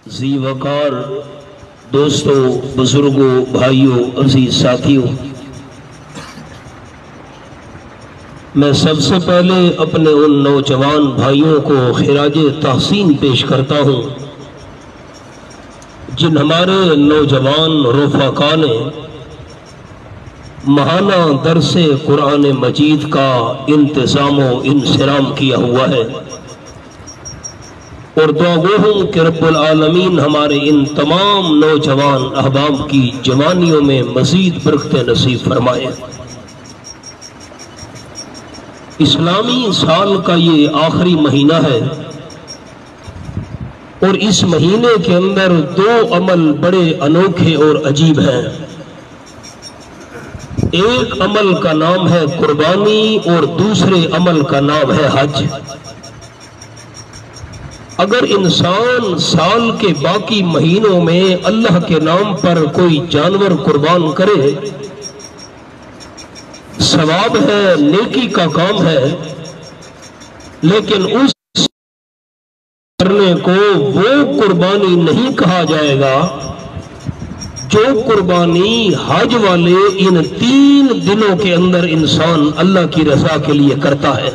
ذی وقار دوستوں، بزرگوں، بھائیوں، عزیز ساتھیوں، میں سب سے پہلے اپنے ان نوجوان بھائیوں کو خراج تحسین پیش کرتا ہوں جن ہمارے نوجوان رفقا نے ماہانہ درس قرآن مجید کا انتظام و انصرام کیا ہوا ہے، اور دعا گو ہوں کہ رب العالمین ہمارے ان تمام نوجوان احباب کی جوانیوں میں مزید برکت نصیب فرمائے۔ اسلامی سال کا یہ آخری مہینہ ہے، اور اس مہینے کے اندر دو عمل بڑے انوکھے اور عجیب ہیں۔ ایک عمل کا نام ہے قربانی اور دوسرے عمل کا نام ہے حج۔ اگر انسان سال کے باقی مہینوں میں اللہ کے نام پر کوئی جانور قربان کرے، ثواب ہے، نیکی کا کام ہے، لیکن اس کرنے کو وہ قربانی نہیں کہا جائے گا جو قربانی حج والے ان 3 دنوں کے اندر انسان اللہ کی رضا کے لیے کرتا ہے۔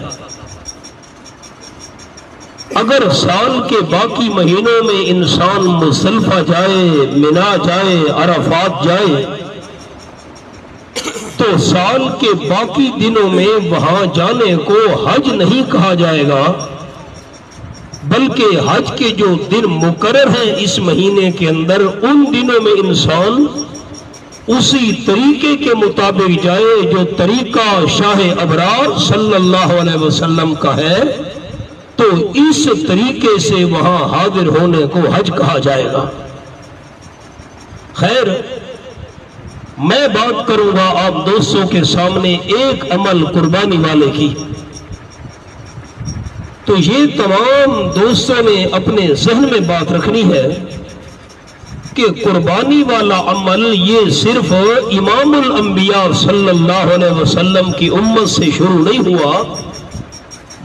اگر سال کے باقی مہینوں میں انسان مزدلفہ جائے، منا جائے، عرفات جائے، تو سال کے باقی دنوں میں وہاں جانے کو حج نہیں کہا جائے گا، بلکہ حج کے جو دن مقرر ہیں اس مہینے کے اندر، ان دنوں میں انسان اسی طریقے کے مطابق جائے جو طریقہ شاہ ابرار صلی اللہ علیہ وسلم کا ہے، تو اس طریقے سے وہاں حاضر ہونے کو حج کہا جائے گا۔ خیر، میں بات کروں گا آپ دوستوں کے سامنے ایک عمل قربانی والے کی۔ تو یہ تمام دوستوں نے اپنے ذہن میں بات رکھنی ہے کہ قربانی والا عمل یہ صرف امام الانبیاء صلی اللہ علیہ وسلم کی امت سے شروع نہیں ہوا،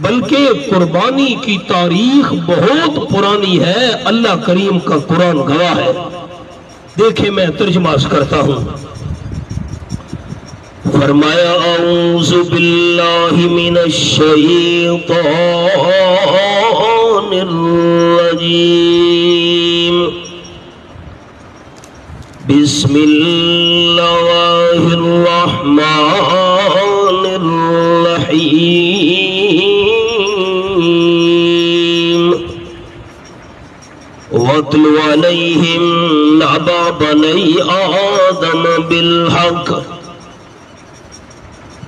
بلکہ قربانی کی تاریخ بہت پرانی ہے۔ اللہ کریم کا قرآن گواہ ہے۔ دیکھیں، میں ترجمہ کرتا ہوں۔ فرمایا اعوذ باللہ من الشیطان الرجیم، بسم اللہ الرحمن الرحیم، وَاتْلُ عَلَيْهِمْ نَبَأَ بَنِي آدَمَ بِالْحَقِّ،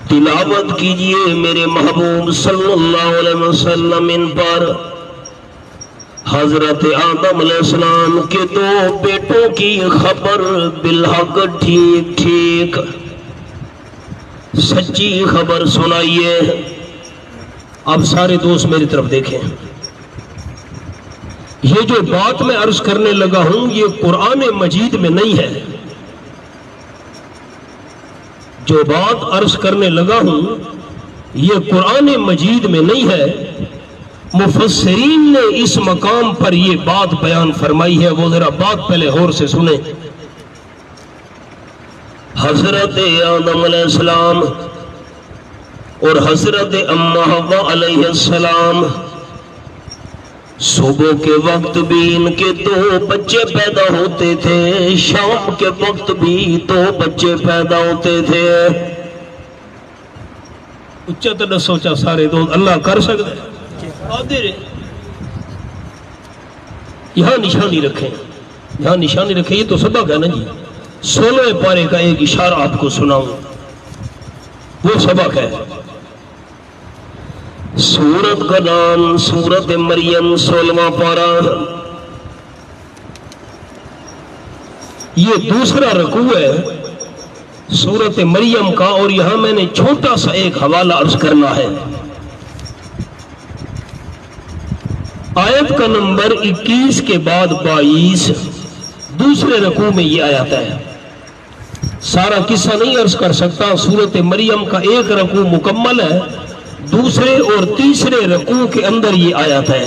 تلاوت کیجئے میرے محبوب صلی اللہ علیہ وسلم ان پر حضرت آدم علیہ السلام کے 2 بیٹوں کی خبر، بالحق، ٹھیک ٹھیک سچی خبر سنائیے۔ اب سارے دوست میری طرف دیکھیں، یہ جو بات میں عرض کرنے لگا ہوں یہ قرآن مجید میں نہیں ہے۔ جو بات عرض کرنے لگا ہوں یہ قرآن مجید میں نہیں ہے، مفسرین نے اس مقام پر یہ بات بیان فرمائی ہے، وہ ذرا بات پہلے غور سے سنیں۔ حضرت آدم علیہ السلام اور حضرت اما حوا علیہ السلام، صبح کے وقت بھی ان کے 2 بچے پیدا ہوتے تھے، شام کے وقت بھی 2 بچے پیدا ہوتے تھے۔ اچھا تو نہ سوچا سارے دوست اللہ کر سکتے قادر ہے۔ یہاں نشانی رکھیں، یہاں نشانی رکھیں، یہ تو سبق ہے نا جی۔ 16 پارے کا ایک اشارہ آپ کو سناؤں، وہ سبق ہے۔ سورت کا نام سورت مریم، 16واں پارہ، یہ دوسرا رکوع ہے سورت مریم کا، اور یہاں میں نے چھوٹا سا ایک حوالہ عرض کرنا ہے۔ آیت کا نمبر 21 کے بعد 22، دوسرے رکوع میں یہ آیت ہے۔ سارا قصہ نہیں عرض کر سکتا، سورت مریم کا ایک رکوع مکمل ہے، دوسرے اور تیسرے رکوع کے اندر یہ آیت ہے۔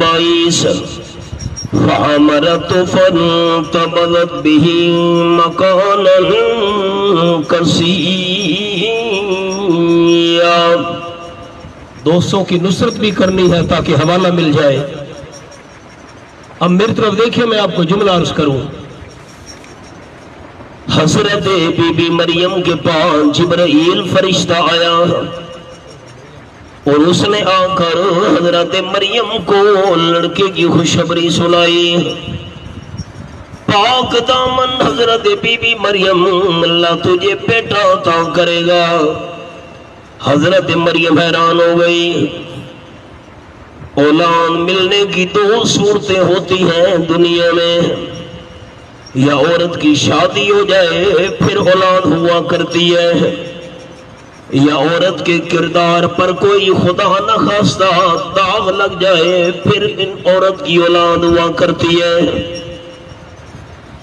22 فَعَمَرَتُ فَانْتَبَذَتْ بِهِ مَكَانًا قَصِيًّا۔ دوستوں کی نصرت بھی کرنی ہے تاکہ حوالہ مل جائے۔ اب میری طرف دیکھیں، میں آپ کو جملہ عرض کروں۔ حضرت بی بی مریم کے پاس جبرائیل فرشتہ آیا اور اس نے آ کر حضرت مریم کو لڑکے کی خوشخبری سنائی۔ پاک دامن حضرت بی بی مریم، اللہ تجھے بیٹا عطا کرے گا۔ حضرت مریم حیران ہو گئی۔ اولاد ملنے کی 2 صورتیں ہوتی ہیں دنیا میں، یا عورت کی شادی ہو جائے پھر اولاد ہوا کرتی ہے، یا عورت کے کردار پر کوئی خدا نخواستہ داغ لگ جائے پھر ان عورت کی اولاد ہوا کرتی ہے۔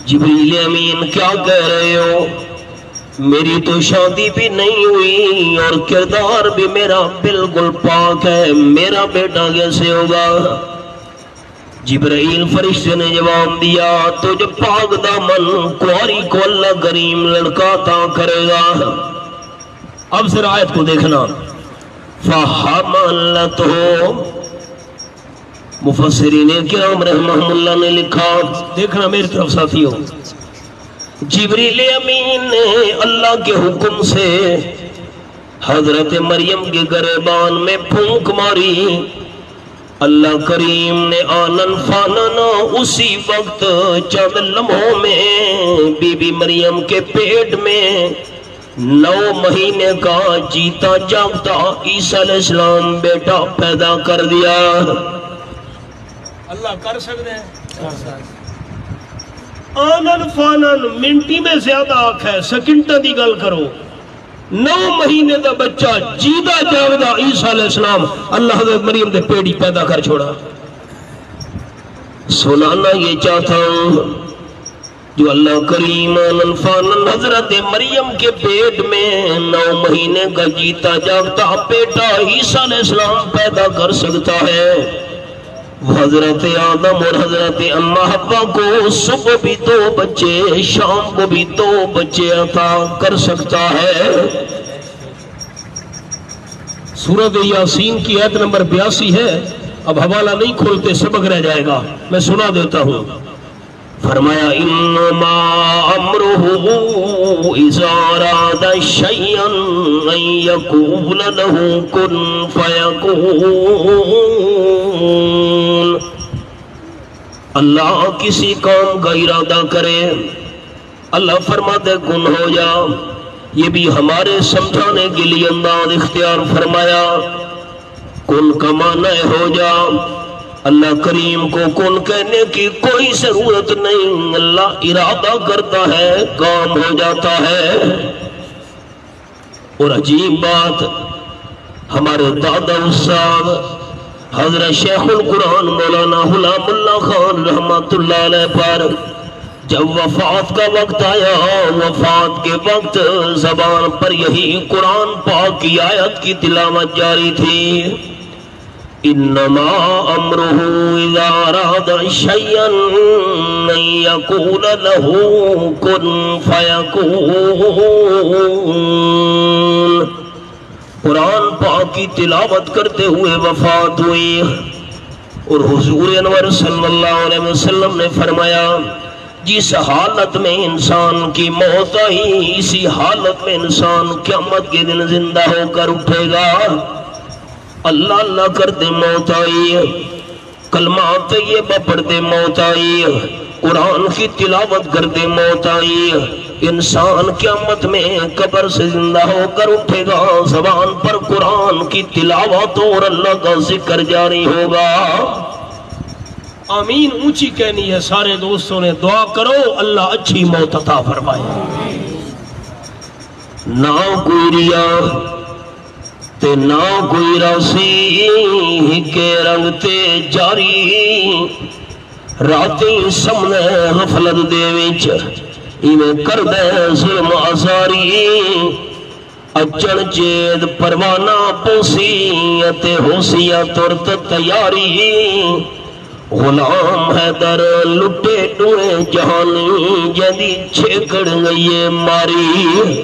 جبریل امین کیا کہہ رہے ہو؟ میری تو شادی بھی نہیں ہوئی اور کردار بھی میرا بالکل پاک ہے، میرا بیٹا کیسے ہوگا؟ جبرائیل فرشتے نے جواب دیا، تجھ پاک دامن کنواری کو اللہ کریم لڑکا عطا کرے گا۔ اب ذرا آیت کو دیکھنا۔ فَحَمَلَتْهُ، مفسرین کرام رحمہ اللہ نے لکھا، دیکھنا میری طرف ساتھیوں، جبریل امین نے اللہ کے حکم سے حضرت مریم کے گریبان میں پھونک ماری۔ اللہ کریم نے آنن فانن اسی وقت چند لمحوں میں بی بی مریم کے پیٹ میں 9 مہینے کا جیتا جاگتا عیسیٰ علیہ السلام بیٹا پیدا کر دیا۔ اللہ کر سکتے ہیں؟ آنن فانن، منٹی میں زیادہ آنکھ ہے، سیکنڈاں دی گل کرو۔ 9 مہینے دا بچہ جیدہ جاگدہ عیسیٰ علیہ السلام اللہ حضرت مریم دے پیڑی پیدا کر چھوڑا۔ سنانا یہ چاہتا ہوں، جو اللہ کریم آنن فانن حضرت مریم کے پیٹ میں 9 مہینے کا جیتا جاگتا بیٹا عیسیٰ علیہ السلام پیدا کر سکتا ہے، وہ حضرت آدم اور حضرت اما حوا کو صبح بھی 2 بچے، شام کو بھی 2 بچے عطا کر سکتا ہے۔ سورۃ یاسین کی آیت نمبر 82 ہے۔ اب حوالہ نہیں کھولتے، سبق رہ جائے گا، میں سنا دیتا ہوں۔ فرمایا انما امرہ اذا اراد شیئا ان یقول له کن فیکون۔ اللہ کسی کام کا ارادہ کرے، اللہ فرماتے کن ہو جا، یہ بھی ہمارے سمجھانے کے لیے انداز اختیار فرمایا۔ کن کا معنی ہو جا، اللہ کریم کو کن کہنے کی کوئی ضرورت نہیں، اللہ ارادہ کرتا ہے کام ہو جاتا ہے۔ اور عجیب بات، ہمارے دادا استاد حضرت شیخ القرآن مولانا غلام اللہ خان رحمۃ اللہ علیہ پر جب وفات کا وقت آیا، وفات کے وقت زبان پر یہی قرآن پاک کی آیت کی تلاوت جاری تھی، انما امرہ اذا اراد شیئا ان یقول له کن فیکون۔ قرآن پاک کی تلاوت کرتے ہوئے وفات ہوئی، اور حضور انور صلی اللہ علیہ وسلم نے فرمایا، جس حالت میں انسان کی موت آئی، اسی حالت میں انسان قیامت کے دن زندہ ہو کر اٹھے گا۔ اللہ اللہ کرتے موت آئی، کلمہ طیبہ پڑھتے موت آئی، قرآن کی تلاوت کرتے موت آئی، انسان قیامت میں قبر سے زندہ ہو کر اٹھے گا، زبان پر قرآن کی تلاوت اور اللہ کا ذکر جاری ہوگا۔ آمین اونچی کہنی ہے، سارے دوستوں نے دعا کرو اللہ اچھی موت عطا فرمائے۔ نہ کوئی ریا تے نہ کوئی راسی کے رنگ تے جاری، راتیں سمنے غفلت دے وچ ایویں کردے ظلم آزاری، اچن چید پروانہ پوسی ہوسیا ترت تیاری غلام حیدر لٹے ڈوئے جہانی جدی چھکڑ گئی ماری۔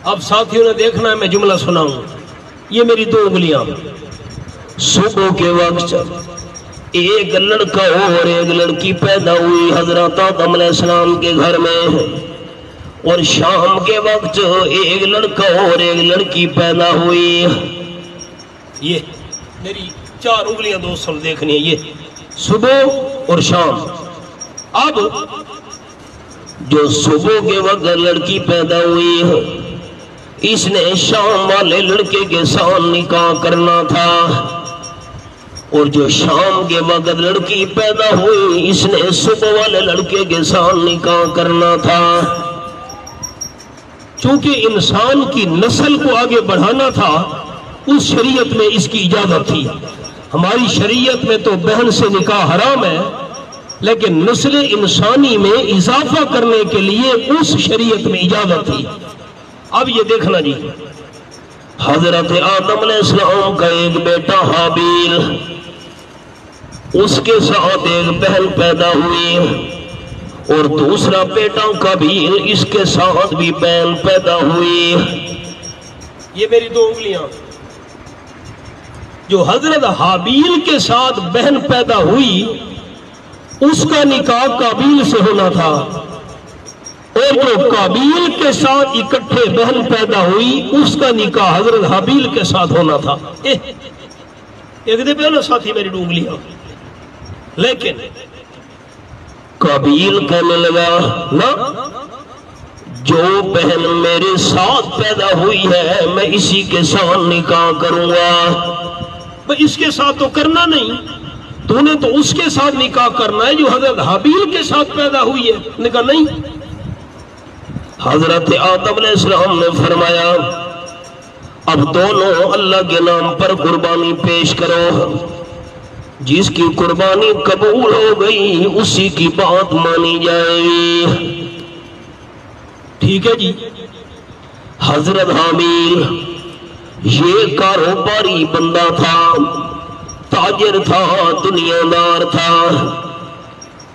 اب ساتھیوں نے دیکھنا ہے، میں جملہ سناؤں، یہ میری 2 انگلیاں۔ صبح کے وقت ایک لڑکا اور ایک لڑکی پیدا ہوئی حضرت آدم علیہ السلام کے گھر میں، اور شام کے وقت ایک لڑکا اور ایک لڑکی پیدا ہوئی۔ یہ میری 4 انگلیاں دوستوں دیکھنی ہے، یہ صبح اور شام۔ اب جو صبح کے وقت لڑکی پیدا ہوئی، اس نے شام والے لڑکے کے ساتھ نکاح کرنا تھا، اور جو شام کے وقت لڑکی پیدا ہوئی اس نے صبح والے لڑکے کے ساتھ نکاح کرنا تھا۔ چونکہ انسان کی نسل کو آگے بڑھانا تھا، اس شریعت میں اس کی اجازت تھی۔ ہماری شریعت میں تو بہن سے نکاح حرام ہے، لیکن نسل انسانی میں اضافہ کرنے کے لیے اس شریعت میں اجازت تھی۔ اب یہ دیکھنا جی، حضرت آدم علیہ السلام کا ایک بیٹا حابیل، اس کے ساتھ ایک بہن پیدا ہوئی، اور دوسرا بیٹا قابیل، اس کے ساتھ بھی بہن پیدا ہوئی۔ یہ میری 2 انگلیاں۔ جو حضرت حابیل کے ساتھ بہن پیدا ہوئی اس کا نکاح قابیل سے ہونا تھا، اور جو قابیل کے ساتھ اکٹھے بہن پیدا ہوئی اس کا نکاح حضرت حابیل کے ساتھ ہونا تھا۔ ایک دے پہلے ساتھی میری 2 انگلیاں۔ لیکن قابیل کہنے لگا نا، جو بہن میرے ساتھ پیدا ہوئی ہے میں اسی کے ساتھ نکاح کروں گا۔ اس کے ساتھ تو کرنا نہیں، تو نے تو اس کے ساتھ نکاح کرنا ہے جو حضرت حابیل کے ساتھ پیدا ہوئی ہے۔ نکاح نہیں۔ حضرت آدم علیہ السلام نے فرمایا اب دونوں اللہ کے نام پر قربانی پیش کرو، جس کی قربانی قبول ہو گئی اسی کی بات مانی جائے گی۔ ٹھیک ہے جی۔ حضرت حابیل یہ کاروباری بندہ تھا، تاجر تھا، دنیا دار تھا،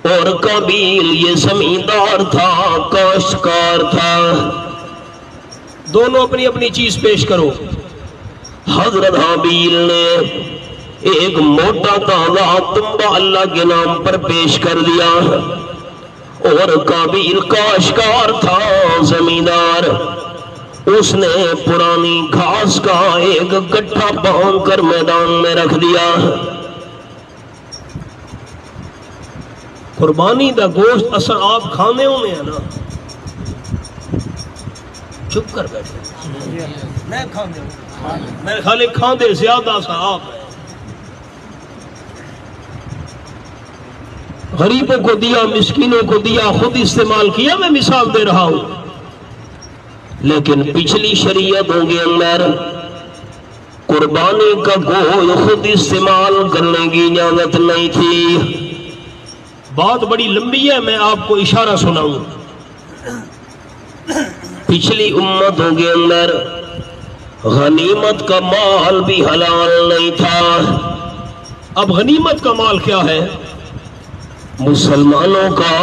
اور قابیل یہ زمیندار تھا، کاشتکار تھا۔ دونوں اپنی اپنی چیز پیش کرو۔ حضرت حابیل نے ایک موٹا تازہ تنبا اللہ کے نام پر پیش کر دیا، اور قابیل کاشتکار تھا، زمیندار، اس نے پرانی گھاس کا ایک گٹھا باندھ کر میدان میں رکھ دیا۔ قربانی دا گوشت اصل آپ کھانے ہونے ہیں نا، چپ کر بیٹھے، میں کھانے ہوں، میں خالی کھانے زیادہ سا آپ ہے۔ غریبوں کو دیا، مسکینوں کو دیا، خود استعمال کیا، میں مثال دے رہا ہوں۔ لیکن پچھلی شریعتوں کے اندر قربانی کا گوشت خود استعمال کرنے کی اجازت نہیں تھی۔ بات بڑی لمبی ہے، میں آپ کو اشارہ سناؤں۔ پچھلی امتوں کے اندر غنیمت کا مال بھی حلال نہیں تھا۔ اب غنیمت کا مال کیا ہے؟ مسلمانوں کا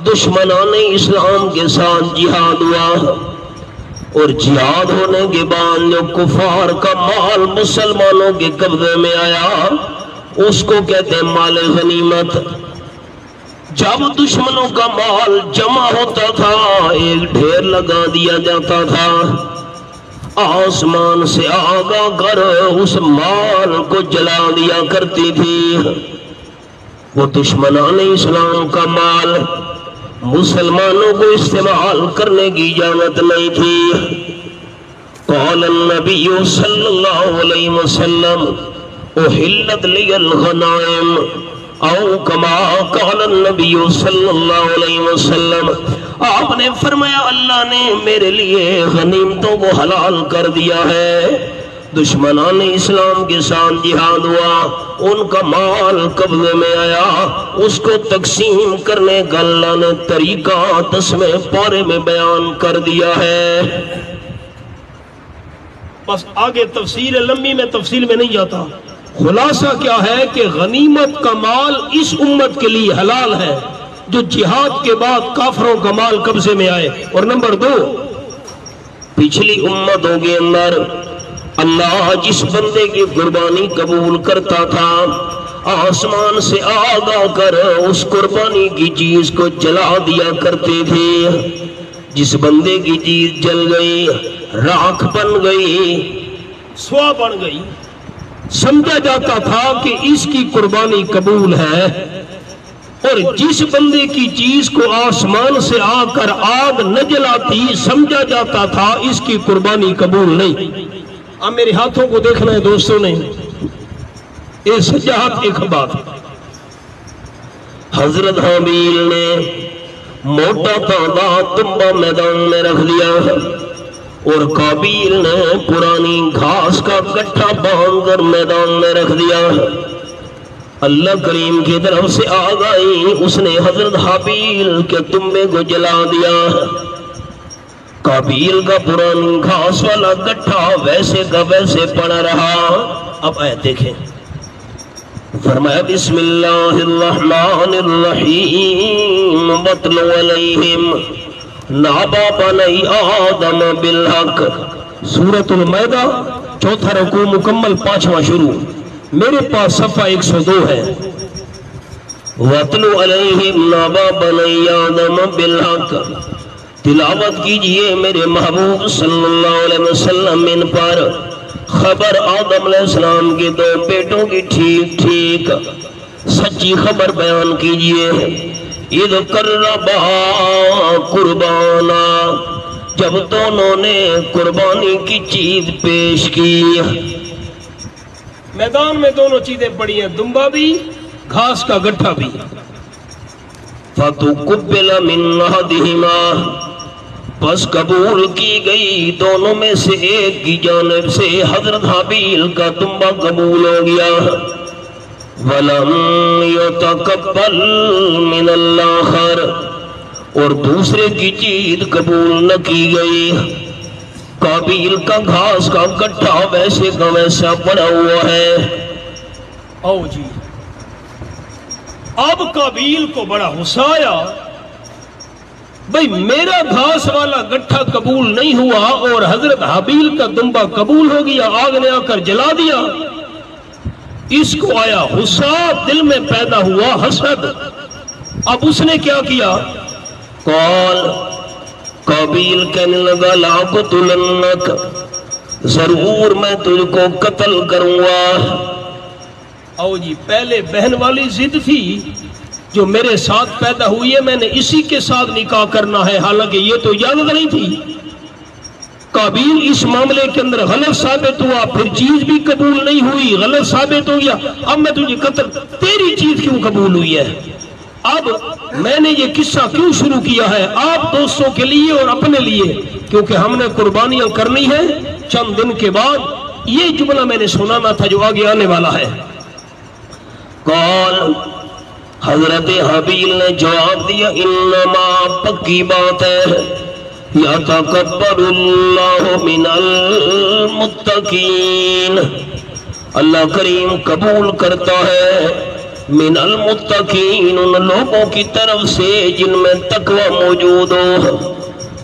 دشمنان اسلام کے ساتھ جہاد ہوا، اور جہاد ہونے کے بعد جو کفار کا مال مسلمانوں کے قبضے میں آیا اس کو کہتے ہیں مال غنیمت۔ جب دشمنوں کا مال جمع ہوتا تھا ایک ڈھیر لگا دیا جاتا تھا، آسمان سے آگا کر اس مال کو جلا دیا کرتی تھی۔ وہ دشمنان اسلام کا مال مسلمانوں کو استعمال کرنے کی اجازت نہیں تھی۔ قال النبی صلی اللہ علیہ وسلم احلت لی الغنائم، او کما قال النبی صلی اللہ علیہ وسلم، آپ نے فرمایا اللہ نے میرے لیے غنیمتوں کو حلال کر دیا ہے۔ دشمنان اسلام کے ساتھ جہاد ہوا، ان کا مال قبضے میں آیا، اس کو تقسیم کرنے کا اللہ نے طریقہ 10ویں پارے میں بیان کر دیا ہے۔ بس آگے تفصیل لمبی میں تفصیل میں نہیں جاتا. خلاصہ کیا ہے کہ غنیمت کا مال اس امت کے لیے حلال ہے جو جہاد کے بعد کافروں کا مال قبضے میں آئے. اور نمبر 2، پچھلی امتوں کے اندر اللہ جس بندے کی قربانی قبول کرتا تھا آسمان سے آگ آ کر اس قربانی کی چیز کو جلا دیا کرتے تھے. جس بندے کی چیز جل گئی، راکھ بن گئی، سوا بن گئی، سمجھا جاتا تھا کہ اس کی قربانی قبول ہے. اور جس بندے کی چیز کو آسمان سے آ کر آگ نہ جلاتی سمجھا جاتا تھا اس کی قربانی قبول نہیں. اب میرے ہاتھوں کو دیکھنا ہے دوستوں نے، یہ سجاحت ایک بات. حضرت حابیل نے موٹا تانبا تنبا میدان میں رکھ دیا اور قابیل نے پرانی گھاس کا گٹھا باندھ کر میدان میں رکھ دیا. اللہ کریم کی طرف سے آگ آئی، اس نے حضرت حابیل کے تنبے کو جلا دیا. قابیل کا پرانی گھاس والا گٹھا ویسے کا ویسے پڑا رہا. اب آیت دیکھیں، فرمایا بسم اللہ الرحمن الرحیم وَاتْلُ عَلَيْهِمْ نَبَأَ بَنِي آدَمَ بِالْحَقِّ. سورۃ المائدہ 4 رکوع مکمل 5واں شروع. میرے پاس صفحہ 102 ہے. وَاتْلُ عَلَيْهِمْ نَبَأَ بَنِي آدَمَ بِالْحَقِّ. تلاوت کیجئے میرے محبوب صلی اللہ علیہ وسلم ان پر خبر آدم علیہ السلام کے 2 بیٹوں کی ٹھیک ٹھیک سچی خبر بیان کیجئے. اِذْ قَرَّبَا قُرْبَانًا، جب دونوں نے قربانی کی چیز پیش کی. میدان میں دونوں چیزیں پڑی ہیں، دمبا بھی گھاس کا گٹھا بھی. فَتُقُبِّلَ مِنْ أَحَدِهِمَا، پس قبول کی گئی دونوں میں سے ایک کی جانب سے حضرت حابیل کا تنبا قبول ہو گیا. وَلَمْ يَتَقَبَّلْ مِنَ الْآخَرِ، اور دوسرے کی چیز قبول نہ کی گئی. قابیل کا گھاس کا گٹھا ویسے کا ویسا پڑا ہوا ہے. او جی، اب قابیل کو بڑا غصہ آیا، بھئی میرا گھاس والا گٹھا قبول نہیں ہوا اور حضرت حابیل کا دمبا قبول ہو گیا، آگ نے آ کر جلا دیا. اس کو آیا غصہ، دل میں پیدا ہوا حسد. اب اس نے کیا کیا؟ قابیل کہنے لگا لَأَقْتُلَنَّكَ، ضرور میں تجھ کو قتل کروں گا. او جی، پہلے بہن والی ضد تھی جو میرے ساتھ پیدا ہوئی ہے، میں نے اسی کے ساتھ نکاح کرنا ہے، حالانکہ یہ تو اجازت نہیں تھی. قابیل اس معاملے کے اندر غلط ثابت ہوا، پھر چیز بھی قبول نہیں ہوئی، غلط ثابت ہو گیا. اب میں تجھے قتل، تیری چیز کیوں قبول ہوئی ہے؟ اب میں نے یہ قصہ کیوں شروع کیا ہے؟ آپ دوستوں کے لیے اور اپنے لیے، کیونکہ ہم نے قربانیاں کرنی ہیں چند دن کے بعد. یہ جملہ میں نے سنانا تھا جو آگے آنے والا ہے. قال، حضرت حابیل نے جواب دیا، انما پکی بات ہے یتقبل اللہ من المتقین، اللہ کریم قبول کرتا ہے من المتقین، ان لوگوں کی طرف سے جن میں تقوی موجود ہو.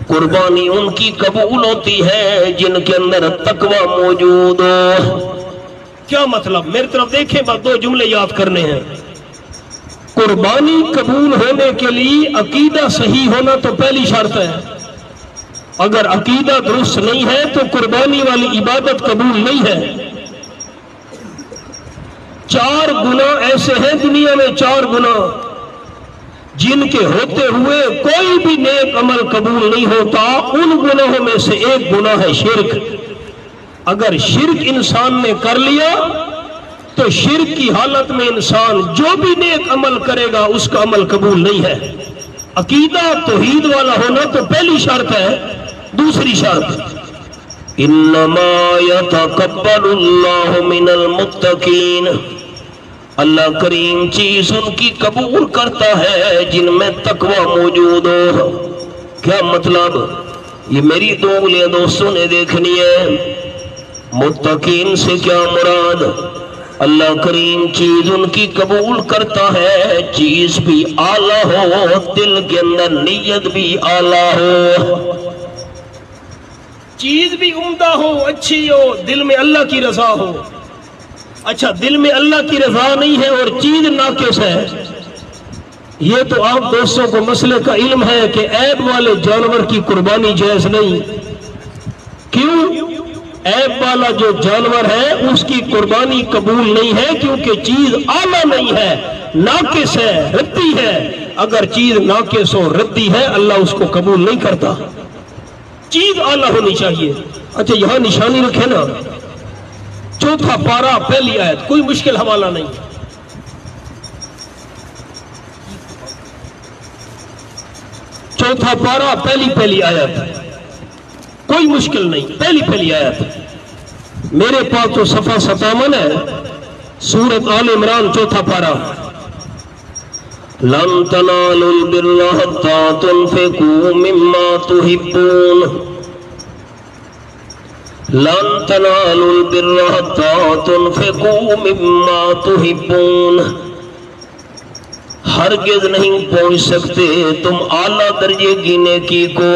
قربانی ان کی قبول ہوتی ہے جن کے اندر تقوی موجود ہو. کیا مطلب؟ میری طرف دیکھیں، بس 2 جملے یاد کرنے ہیں. قربانی قبول ہونے کے لیے عقیدہ صحیح ہونا تو پہلی شرط ہے. اگر عقیدہ درست نہیں ہے تو قربانی والی عبادت قبول نہیں ہے. 4 گناہ ایسے ہیں دنیا میں، 4 گناہ جن کے ہوتے ہوئے کوئی بھی نیک عمل قبول نہیں ہوتا. ان گناہوں میں سے ایک گناہ ہے شرک. اگر شرک انسان نے کر لیا تو شرک کی حالت میں انسان جو بھی نیک عمل کرے گا اس کا عمل قبول نہیں ہے. عقیدہ توحید والا ہونا تو پہلی شرط ہے. دوسری شرط، انما یتقبل اللہ من المتقین، اللہ کریم چیز ان کی قبول کرتا ہے جن میں تقوی موجود ہو. کیا مطلب؟ یہ میری 2 انگلیاں دوستوں نے دیکھنی ہے. متقین سے کیا مراد؟ اللہ کریم چیز ان کی قبول کرتا ہے، چیز بھی اعلیٰ ہو، دل کے اندر نیت بھی اعلیٰ ہو، چیز بھی عمدہ ہو، اچھی ہو، دل میں اللہ کی رضا ہو۔ اچھا، دل میں اللہ کی رضا نہیں ہے اور چیز ناقص ہے، یہ تو آپ دوستوں کو مسئلے کا علم ہے کہ عیب والے جانور کی قربانی جائز نہیں۔ کیوں؟ عیب والا جو جانور ہے اس کی قربانی قبول نہیں ہے، کیونکہ چیز اعلیٰ نہیں ہے، ناقص ہے، ردی ہے۔ اگر چیز ناقص ہو، ردی ہے، اللہ اس کو قبول نہیں کرتا، چیز اعلیٰ ہونی چاہیے۔ اچھا، یہاں نشانی رکھے نا، چوتھا پارہ پہلی آیت، کوئی مشکل حوالہ نہیں، چوتھا پارہ پہلی آیت، کوئی مشکل نہیں، پہلی آیت۔ میرے پاس تو صفحہ 57 ہے، سورۃ آل عمران، چوتھا پارہ۔ لن تنالوا البر حتى تنفقوا مما تحبون، لن تنالوا البر حتى تنفقوا مما تحبون، ہرگز نہیں پہنچ سکتے تم اعلیٰ درجے کی نیکی کو،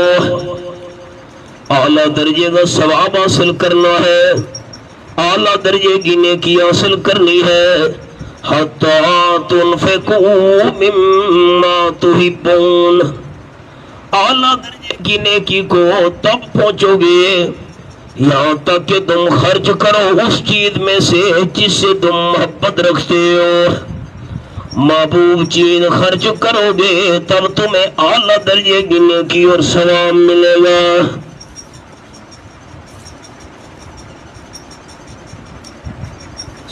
اعلیٰ درجے کا ثواب حاصل کرنا ہے، اعلیٰ درجے کی نیکی حاصل کرنی ہے، حَتَّى تُنْفِقُوا مِمَّا تُحِبُّونَ، اعلیٰ درجے کی نیکی کو تب پہنچو گے یہاں تک کہ تم خرچ کرو اس چیز میں سے جس سے تم محبت رکھتے ہو۔ محبوب چیز خرچ کرو گے تب تمہیں اعلیٰ درجے کی نیکی اور ثواب ملے گا۔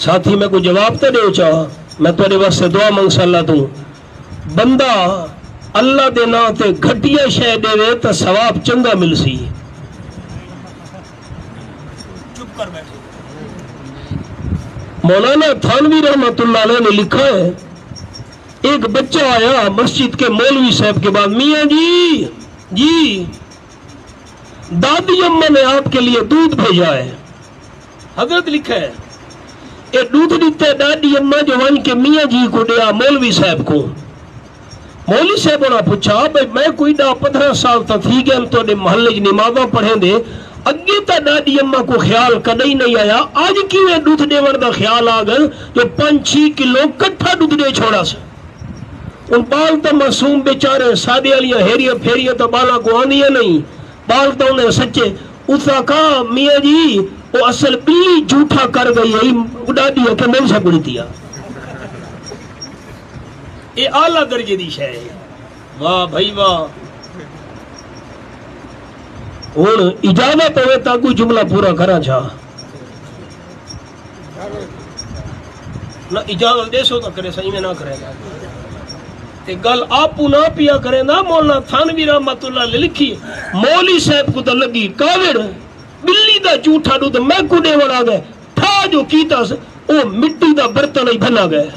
ساتھی میں کوئی جواب تو دے چاہا، میں تیرے واسطے دعا منگ اللہ تو بندہ اللہ دے نا تے گھٹیا شے دے وے تو ثواب چنگا مل سی۔ چپ کر بیٹھے۔ مولانا تھانوی رحمت اللہ علیہ نے لکھا ہے، ایک بچہ آیا مسجد کے مولوی صاحب کے بعد، میاں جی دادی اماں نے آپ کے لیے دودھ بھیجا ہے۔ حضرت لکھا ہے اے دودھ دیتے دادی اماں جو ون کے میاں جی کو دیا مولوی صاحب کو۔ مولوی صاحب نے پوچھا بھائی میں کوئی 15 سال تک تھی گیا تو محلے کی نمازاں پڑھیں دے، اگے تا دادی اماں کو خیال کدی نہیں آیا، آج کیویں دودھ دیون دا خیال آ گیا جو 5-6 کلو کٹھا دودھ دے چھوڑا سا۔ ان بال تو معصوم بیچارے سادے والیاں ہیریاں پھیریاں تو بالا کو آنیاں نہیں، بال تو انہیں سچے۔ اسا کہا میاں جی وہ اصل بلی جھوٹا کر گئی ہے، اڑا دیا کہ میں سے بڑی دیا۔ یہ اعلیٰ درجے دی شے ہے۔ واہ بھائی واہ۔ ہن اجازت ہوئے تا کوئی جملہ پورا کرا چھا نہ، اجازت دے سو تو کرے، صحیح میں نہ کرے گا تے گل آپو نہ پیا کرے نا۔ مولانا تھانوی رحمت اللہ علیہ لکھی، مولوی صاحب کو تو لگی کاوڑ، بلی دا جھوٹا دودھ میں کو دے وڑا گئے، تھا جو کیتا سے او مٹی دا برتن ہی بھنا گئے،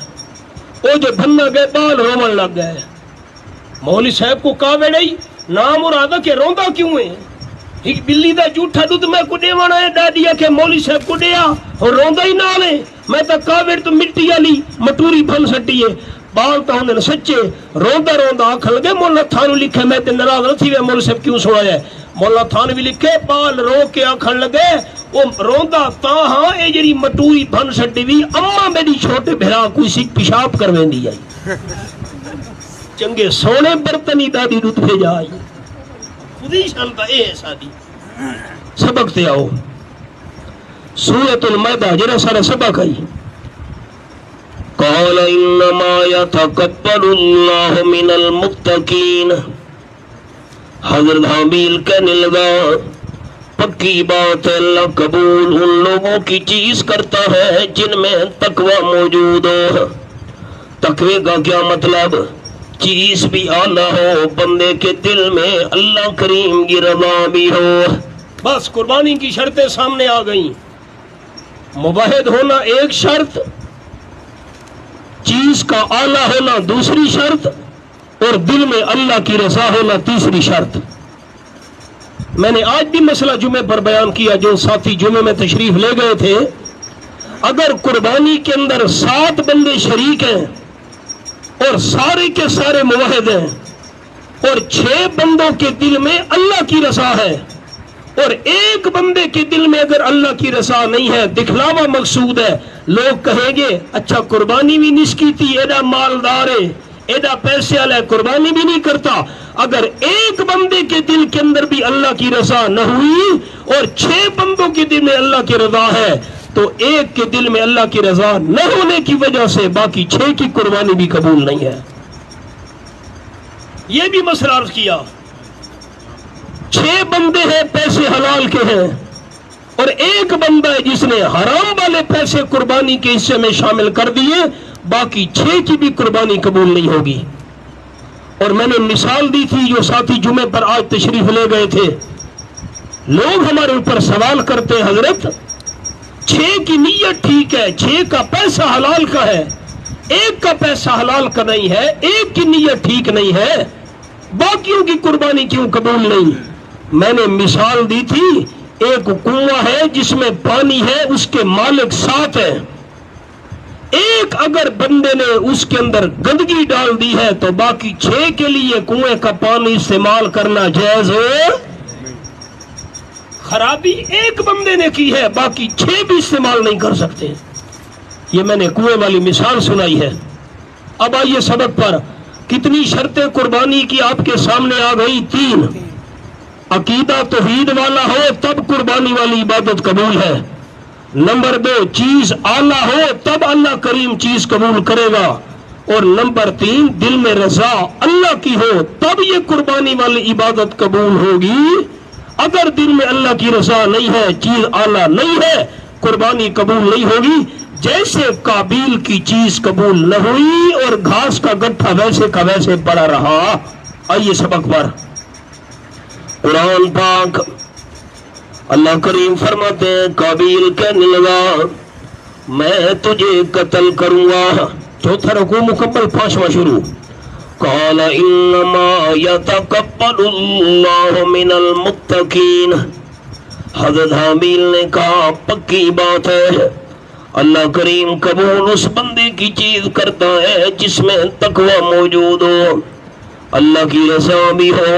او جو بھنا گئے بال رومن لگ گئے۔ مولوی صاحب کو کاوڑ ہی نام مراد کہ روندا کیوں ہے؟ ایک بلی دا جھوٹا دودھ میں کو دے وڑا ہے، ڈاڈیا کہ مولوی صاحب کو دیا اور روندا ہی نہ لے، میں تا کاوڑ تو مٹی والی مٹوری بھن سٹی ہے، بال تو انہیں سچے روندا روندا آکھن لگے۔ مولانا تھانو لکھے میں تے ناراض نہ تھی وے مولوی صاحب کیوں سنایا ہے۔ مولانا تھانوی لکھے بال رو کے آکھن لگے وہ روندا تا ہاں اے جڑی مٹوری بھن سٹی وی اماں میری چھوٹے بھرا کوئی سی پیشاب کرویندی آئی، چنگے سونے برتنی دادی دودھ بھیجا آئی۔ خودی شانتا اے ہے سادی۔ سبق تے آؤ، سورۃ المائدہ جڑا سارا سبق آئی۔ قال انما يتقبل الله من المتقين، حضرت حابیل کہنے لگا پکی بات ہے اللہ قبول ان لوگوں کی چیز کرتا ہے جن میں تقوی موجود ہو۔ تقوی کا کیا مطلب؟ چیز بھی اعلیٰ ہو، بندے کے دل میں اللہ کریم کی رضا بھی ہو۔ بس قربانی کی شرطیں سامنے آ گئیں۔ مباحد ہونا ایک شرط، چیز کا اعلیٰ ہونا دوسری شرط، اور دل میں اللہ کی رضا ہونا تیسری شرط۔ میں نے آج بھی مسئلہ جمعے پر بیان کیا، جو ساتھی جمعے میں تشریف لے گئے تھے، اگر قربانی کے اندر 7 بندے شریک ہیں اور سارے کے سارے موحد ہیں اور 6 بندوں کے دل میں اللہ کی رضا ہے اور ایک بندے کے دل میں اگر اللہ کی رضا نہیں ہے، دکھلاوا مقصود ہے، لوگ کہیں گے اچھا قربانی بھی نسکی تھی، ایڈا مالدار ہے، ایڈا پیسے والا ہے، قربانی بھی نہیں کرتا۔ اگر ایک بندے کے دل کے اندر بھی اللہ کی رضا نہ ہوئی اور 6 بندوں کے دل میں اللہ کی رضا ہے، تو ایک کے دل میں اللہ کی رضا نہ ہونے کی وجہ سے باقی 6 کی قربانی بھی قبول نہیں ہے۔ یہ بھی مسئلہ عرض کیا، 6 بندے ہیں پیسے حلال کے ہیں اور ایک بندہ ہے جس نے حرام والے پیسے قربانی کے حصے میں شامل کر دیے، باقی 6 کی بھی قربانی قبول نہیں ہوگی۔ اور میں نے مثال دی تھی، جو ساتھی جمعے پر آج تشریف لے گئے تھے، لوگ ہمارے اوپر سوال کرتے ہیں حضرت 6 کی نیت ٹھیک ہے، 6 کا پیسہ حلال کا ہے، ایک کا پیسہ حلال کا نہیں ہے، ایک کی نیت ٹھیک نہیں ہے، باقیوں کی قربانی کیوں قبول نہیں؟ میں نے مثال دی تھی، ایک کنواں ہے جس میں پانی ہے، اس کے مالک 7 ہیں، ایک اگر بندے نے اس کے اندر گندگی ڈال دی ہے تو باقی 6 کے لیے کنویں کا پانی استعمال کرنا جائز ہے؟ خرابی ایک بندے نے کی ہے، باقی 6 بھی استعمال نہیں کر سکتے۔ یہ میں نے کنویں والی مثال سنائی ہے۔ اب آئیے سبق پر، کتنی شرطیں قربانی کی آپ کے سامنے آ گئی؟ 3۔ عقیدہ توحید والا ہو تب قربانی والی عبادت قبول ہے۔ نمبر 2، چیز اعلیٰ ہو تب اللہ کریم چیز قبول کرے گا۔ اور نمبر 3، دل میں رضا اللہ کی ہو تب یہ قربانی والی عبادت قبول ہوگی۔ اگر دل میں اللہ کی رضا نہیں ہے، چیز اعلیٰ نہیں ہے، قربانی قبول نہیں ہوگی۔ جیسے قابیل کی چیز قبول نہ ہوئی اور گھاس کا گٹھا ویسے کا ویسے پڑا رہا۔ آئیے سبق پر، قرآن پاک اللہ کریم فرماتے ہیں، قابیل کہنے لگا میں تجھے قتل کروں گا۔ چوتھا رکوع مکمل، 5واں شروع۔ قال انما يتقبل اللہ من المتقین۔ حضرت حابیل نے کہا پکی بات ہے، اللہ کریم قبول اس بندے کی چیز کرتا ہے جس میں تقوی موجود ہو، اللہ کی رضا بھی ہو،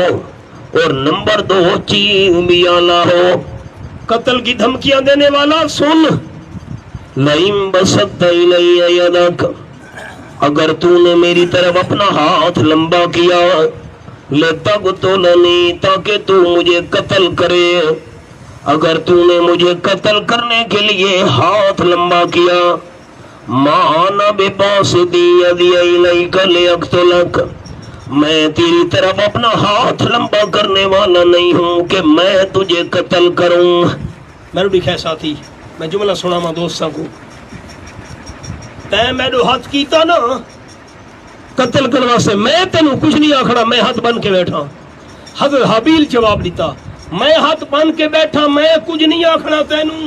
اور نمبر 2 چیز بھی اعلیٰ ہو۔ قتل کی دھمکیاں دینے والا سن، لئن بسطت الی یدک، اگر تو نے میری طرف اپنا ہاتھ لمبا کیا، لتقتلنی، تاکہ تو مجھے قتل کرے، اگر تو نے مجھے قتل کرنے کے لیے ہاتھ لمبا کیا، ما انا بباسط یدی الیک لیقتلک، میں تیری طرف اپنا ہاتھ لمبا کرنے والا نہیں ہوں کہ میں تجھے قتل کروں۔ میرے لکھا ہے ساتھی، میں جملہ سناواں دوستاں کو، تے میرے ہاتھ کیتا نا قتل کرنے سے، میں تینوں کچھ نہیں آکھنا، میں ہاتھ بن کے بیٹھا۔ حضرت حابیل جواب دیتا، میں ہاتھ بن کے بیٹھا، میں کچھ نہیں آکھنا تینوں،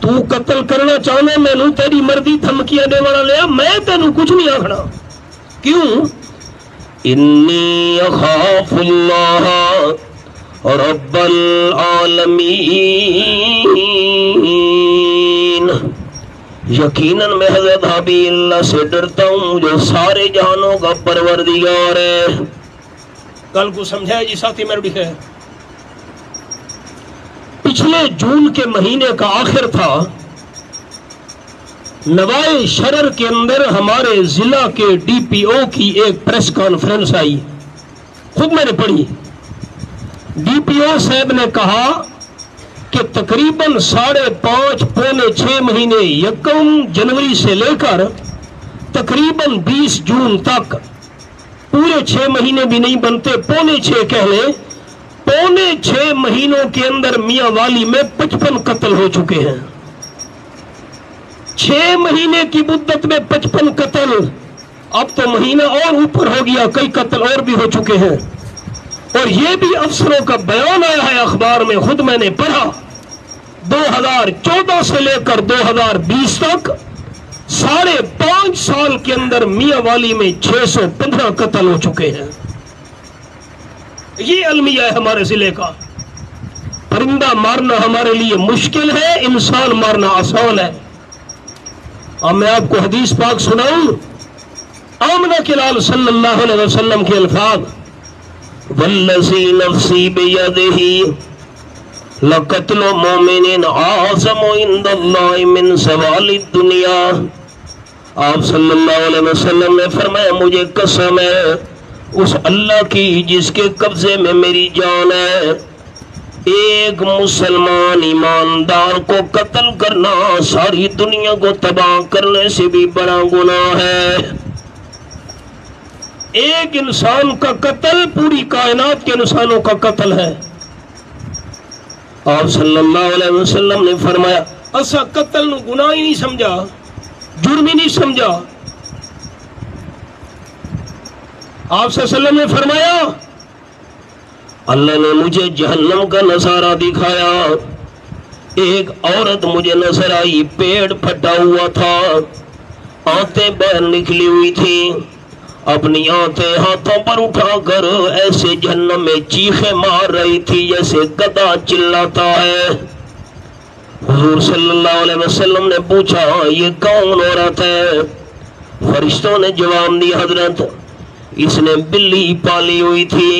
تو قتل کرنا چاہنا مینوں تیری مرضی دھمکیاں دے والا لیا، میں تینوں کچھ نہیں آکھنا۔ کیوں؟ انی اخاف اللہ رب العالمین، یقیناً میں حضرت حابیل اللہ سے ڈرتا ہوں جو سارے جہانوں کا پروردگار ہے۔ کل کو سمجھا جی ساتھی میرے لکھے، پچھلے جون کے مہینے کا آخر تھا، نوائے شرر کے اندر ہمارے ضلع کے ڈی پی او کی ایک پریس کانفرنس آئی، خود میں نے پڑھی۔ ڈی پی او صاحب نے کہا کہ تقریباً 5.5 پونے 6 مہینے، 1 جنوری سے لے کر تقریباً 20 جون تک، پورے 6 مہینے بھی نہیں بنتے، پونے 6 کہہ لیں، پونے 6 مہینوں کے اندر میاں والی میں 55 قتل ہو چکے ہیں۔ 6 مہینے کی مدت میں 55 قتل، اب تو مہینہ اور اوپر ہو گیا، کئی قتل اور بھی ہو چکے ہیں۔ اور یہ بھی افسروں کا بیان آیا ہے اخبار میں، خود میں نے پڑھا، 2014 سے لے کر 2020 تک 5.5 سال کے اندر میاں والی میں 615 قتل ہو چکے ہیں۔ یہ المیہ ہے ہمارے ضلع کا۔ پرندہ مارنا ہمارے لیے مشکل ہے، انسان مارنا آسان ہے۔ اور میں آپ کو حدیث پاک سناؤں، آمنہ کے لال صلی اللہ علیہ وسلم کے الفاظ، والذی نفسی بیدہ لقتل مومن اعظم عند اللہ من زوال الدنیا۔ آپ صلی اللہ علیہ وسلم نے فرمایا مجھے قسم ہے اس اللہ کی جس کے قبضے میں میری جان ہے، ایک مسلمان ایماندار کو قتل کرنا ساری دنیا کو تباہ کرنے سے بھی بڑا گناہ ہے۔ ایک انسان کا قتل پوری کائنات کے انسانوں کا قتل ہے۔ آپ صلی اللہ علیہ وسلم نے فرمایا ایسا قتل نو گناہ ہی نہیں سمجھا، جرم ہی نہیں سمجھا۔ آپ صلی اللہ علیہ وسلم نے فرمایا اللہ نے مجھے جہنم کا نظارہ دکھایا، ایک عورت مجھے نظر آئی، پیٹ پھٹا ہوا تھا، آنتیں باہر نکلی ہوئی تھی، اپنی آنتیں ہاتھوں پر اٹھا کر ایسے جہنم میں چیخیں مار رہی تھی جیسے گدھا چلاتا ہے۔ حضور صلی اللہ علیہ وسلم نے پوچھا یہ کون عورت ہے؟ فرشتوں نے جواب دی حضرت اس نے بلی پالی ہوئی تھی،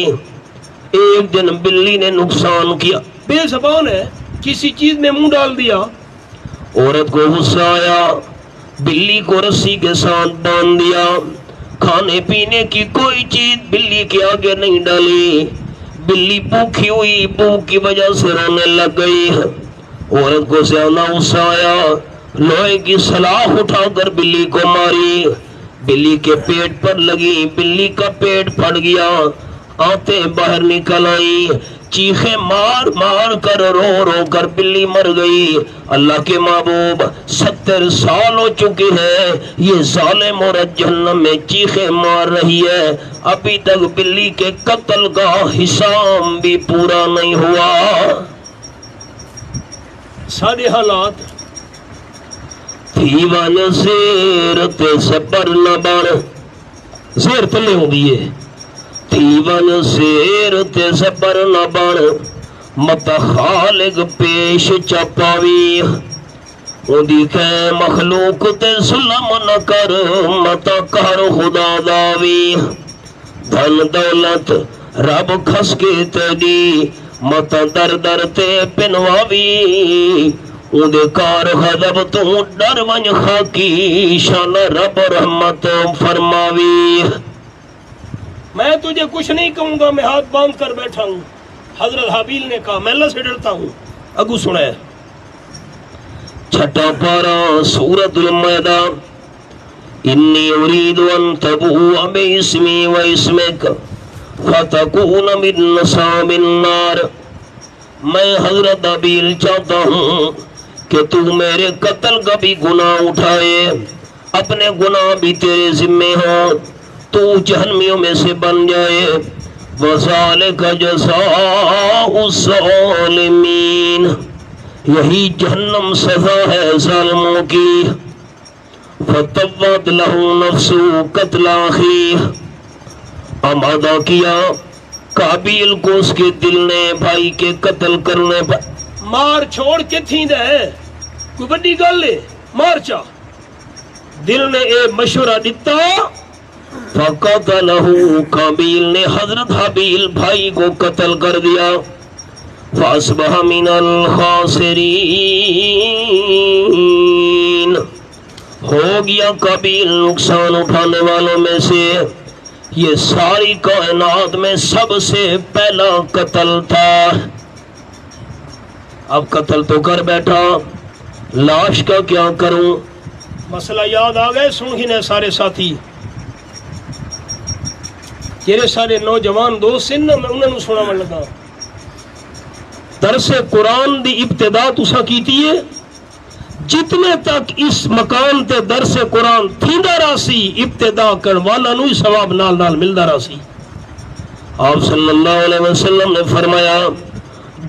ایک دن بلی نے نقصان کیا، بے زبان ہے، کسی چیز میں منہ ڈال دیا، عورت کو غصہ آیا، بلی کو رسی کے ساتھ باندھ دیا، کھانے پینے کی کوئی چیز بلی کے آگے نہیں ڈالی، بلی بھوکی ہوئی، بھوک کی وجہ سے رونے لگ گئی، عورت کو زیادہ غصہ آیا، لوہے کی سلاخ اٹھا کر بلی کو ماری، بلی کے پیٹ پر لگی، بلی کا پیٹ پھٹ گیا، آنتیں باہر نکل آئی، چیخیں مار مار کر رو رو کر بلی مر گئی۔ اللہ کے محبوب 70 سال ہو چکے ہیں، یہ ظالم عورت جہنم میں چیخیں مار رہی ہے، ابھی تک بلی کے قتل کا حساب بھی پورا نہیں ہوا۔ سارے حالات تھیوان زیر تے سبر نہ بڑھ، زیر تلے ہو دیئے، تیون زیر تے زبر نہ بڑھ، مت خالق پیش چپاوی، اندی کہ مخلوق تے ظلم نہ کر، مت کر خدا داوی، دھن دولت رب کھس کے تے دی، مت در در تے پنواوی، اندے کار غضب تو ڈر ونج خاکی، شان رب رحمت فرماوی۔ میں تجھے کچھ نہیں کہوں گا، میں ہاتھ باندھ کر بیٹھا ہوں۔ حضرت حابیل نے کہا میں اللہ سے ڈرتا ہوں۔ اگو سنائے چھٹا پارا سورۃ المائدہ، انی ارید ان تبوء باسمی و اسمک فتکون من اصحاب النار، میں حضرت حابیل چاہتا ہوں کہ تو میرے قتل کا بھی گناہ اٹھائے، اپنے گناہ بھی تیرے ذمہ ہوں، تو جہنمیوں میں سے بن جائے، وَذَلِكَ جَزَاءُ الظَّالِمِينَ، یہی جہنم سزا ہے ظالموں کی۔ فَطَوَّتْ لَهُ نَفْسُ قَتْلَ أَخِيهِ، آمادہ کیا قابیل کو اس کے دل نے بھائی کے قتل کرنے پر، مار چھوڑ کے تھی دے کوئی بڑی گل ہے، مار چاہ، دل نے اے مشورہ دیتا، فَقَتَلَهُ، قابیل نے حضرت حابیل بھائی کو قتل کر دیا، فَأَصْبَحَ مِنَ الْخَاسِرِينَ، ہو گیا قابیل نقصان اٹھانے والوں میں سے۔ یہ ساری کائنات میں سب سے پہلا قتل تھا۔ اب قتل تو کر بیٹھا، لاش کا کیا کروں؟ مسئلہ یاد آ گئے، سن ہی نے سارے ساتھی، جیرے سارے نوجوان دوست سن میں انہوں نے سنا من لگا۔ درس قرآن دی ابتدا تسا کیتی ہے، جتنے تک اس مکان تے درس قرآن تھیندا راسی، ابتدا کرن والا نو ثواب نال نال ملدا راسی۔ آپ صلی اللہ علیہ وسلم نے فرمایا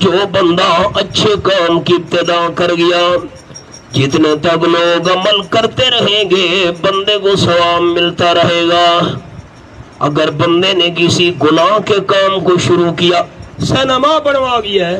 جو بندہ اچھے کام کی ابتدا کر گیا، جتنے تک لوگ عمل کرتے رہیں گے بندے کو ثواب ملتا رہے گا۔ اگر بندے نے کسی گناہ کے کام کو شروع کیا، سینما بنوا گیا ہے،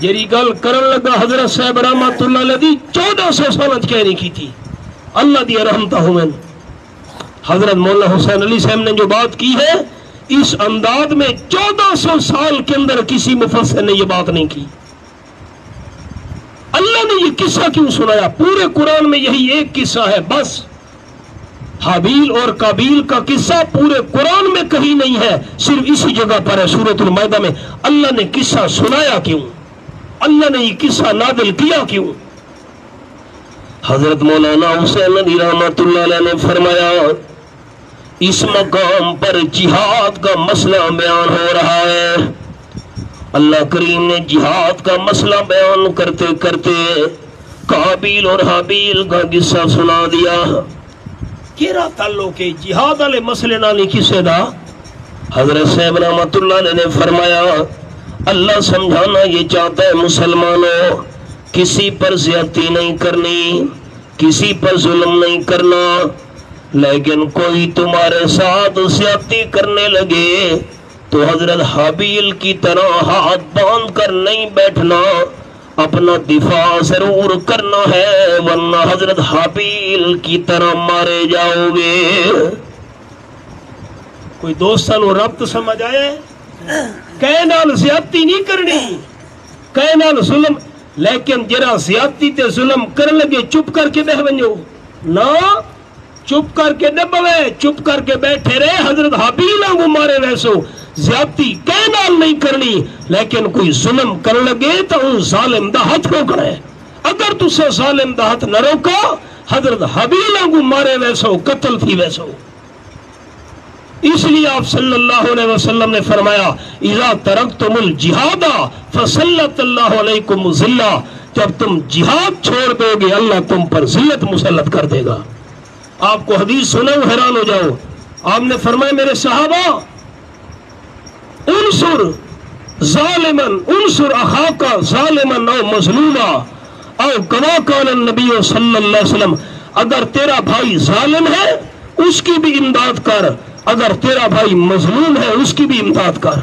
جیری گل کرن لگا حضرت صاحب رحمت اللہ علیہ دی 1400 سال کہنی کی تھی اللہ دی رحمتہ ہوئن. حضرت مولانا حسین علی صاحب نے جو بات کی ہے اس انداز میں 1400 سال کے اندر کسی مفسر نے یہ بات نہیں کی. اللہ نے یہ قصہ کیوں سنایا؟ پورے قرآن میں یہی ایک قصہ ہے بس. حابیل اور قابیل کا قصہ پورے قرآن میں کہیں نہیں ہے، صرف اسی جگہ پر ہے سورۃ المائدہ میں. اللہ نے قصہ سنایا کیوں؟ اللہ نے یہ قصہ نازل کیا کیوں؟ حضرت مولانا حسین علی رحمت اللہ علیہ نے فرمایا اس مقام پر جہاد کا مسئلہ بیان ہو رہا ہے. اللہ کریم نے جہاد کا مسئلہ بیان کرتے کرتے قابیل اور حابیل کا قصہ سنا دیا. کیرا تعلق ہے جہاد والے مسئلے نال کسے دا؟ حضرت صاحب رحمت اللہ علیہ نے فرمایا اللہ سمجھانا یہ چاہتا ہے مسلمانوں کسی پر زیادتی نہیں کرنی، کسی پر ظلم نہیں کرنا، لیکن کوئی تمہارے ساتھ زیادتی کرنے لگے تو حضرت حابیل کی طرح ہاتھ باندھ کر نہیں بیٹھنا، اپنا دفاع ضرور کرنا ہے ورنہ حضرت حابیل کی طرح مارے جاؤ گے. کوئی دوستان وہ ربط سمجھ آئے؟ کہے نال زیادتی نہیں کرنی، کہے نال ظلم، لیکن جرا زیادتی تے ظلم کر لگے چپ کر کے بہ ونجو نا، چپ کر کے نہ بوے، چپ کر کے بیٹھے رہے. حضرت حابیل کو مارے ویسو زیادتی کہے نال نہیں کرنی، لیکن کوئی ظلم کر لگے تو ان ظالم دا ہاتھ روکنا ہے. اگر تسے ظالم دا ہاتھ نہ روکا حضرت حابیل کو مارے ویسو قتل تھی ویسو. اس لیے آپ صلی اللہ علیہ وسلم نے فرمایا اذا ترکتم الجہاد فسلط اللہ علیکم ذلہ، جب تم جہاد چھوڑ دو گے اللہ تم پر ذلت مسلط کر دے گا. آپ کو حدیث سنو حیران ہو جاؤ. آپ نے فرمایا میرے صحابہ انصر ظالما انصر اخاک ظالما او مظلوما او کما کان النبی صلی اللہ علیہ وسلم، اگر تیرا بھائی ظالم ہے اس کی بھی امداد کر، اگر تیرا بھائی مظلوم ہے اس کی بھی امداد کر.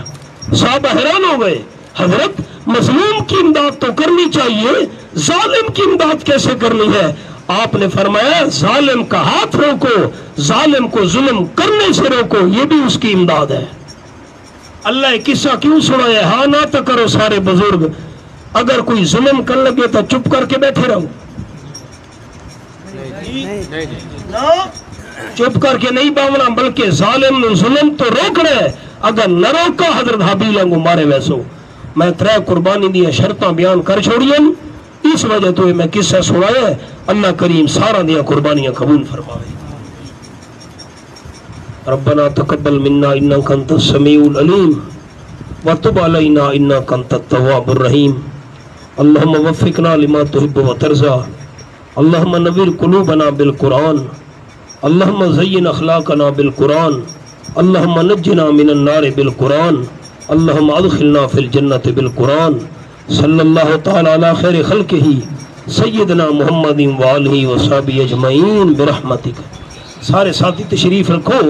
صحابہ حیران ہو گئے حضرت مظلوم کی امداد تو کرنی چاہیے، ظالم کی امداد کیسے کرنی ہے؟ آپ نے فرمایا ظالم کا ہاتھ روکو، ظالم کو ظلم کرنے سے روکو، یہ بھی اس کی امداد ہے. اللہ قصہ کیوں سنایا؟ ہاں نہ تو کرو سارے بزرگ، اگر کوئی ظلم کر لگے تو چپ کر کے بیٹھے رہو، چپ کر کے نہیں باونا، بلکہ ظالم نے ظلم تو روکنا ہے. اگر نہ روکا حضرت حابیل کو مارے ویسو. میں 3 قربانی دیا شرطاں بیان کر چھوڑیاں، اس وجہ تو میں قصہ سنایا ہے. اللہ کریم سارا دیا قربانیاں قبول فرمائے. ربنا تقبل منا انك انت السميع العليم وتب علينا انك انت التواب الرحيم. اللهم وفقنا لما تحب وترضى. اللهم نور قلوبنا بالقرآن. اللهم زين اخلاقنا بالقرآن. اللهم نجنا من النار بالقرآن. اللهم ادخلنا في الجنة بالقرآن. صلی اللہ تعالی علی خیر خلقہ سیدنا محمد وآلہ وصحبہ اجمعین برحمتک. سارے ساتھی تشریف رکھو.